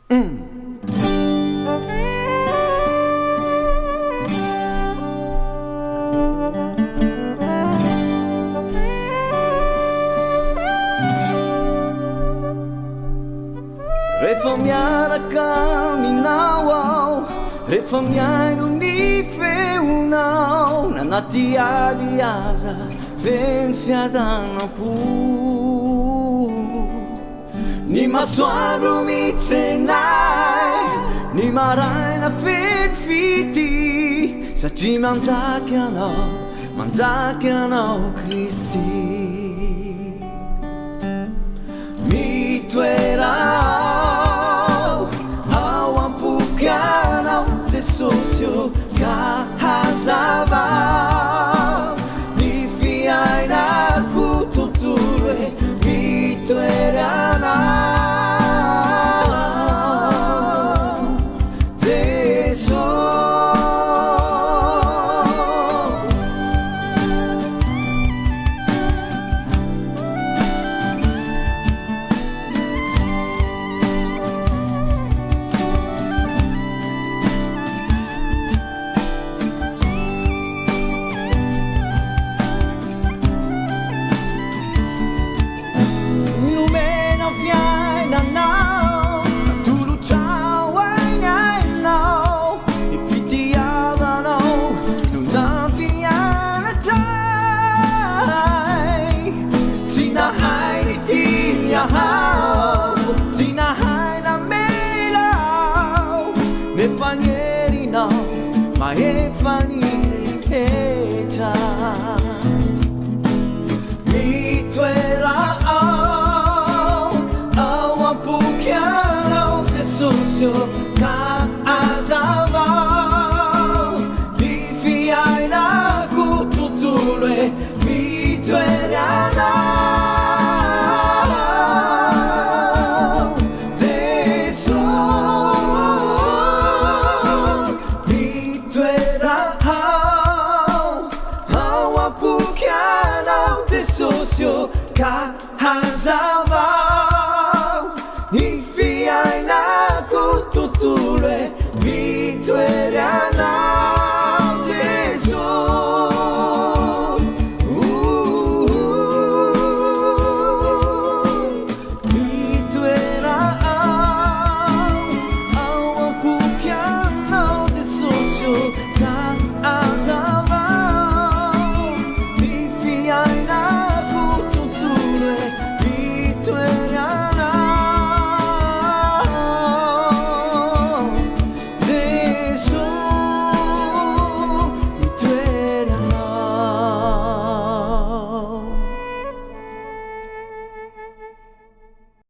Rehefa miaraka aminao aho, rehefa miaino ny feonao, nanaty aly aza feno fiadanam-po. Ny masoandro mitsenay, ny maraina feno fity, satria manjaky anao Kristy. Mitoerao ao am-poky anao Jesosy ô, ka hazava ny fiainako tontolo e, mitoery anao Jesosy. Nefa ny herinao maefa ny rehetra, mitoera ao am-poky anao Jesosy ô,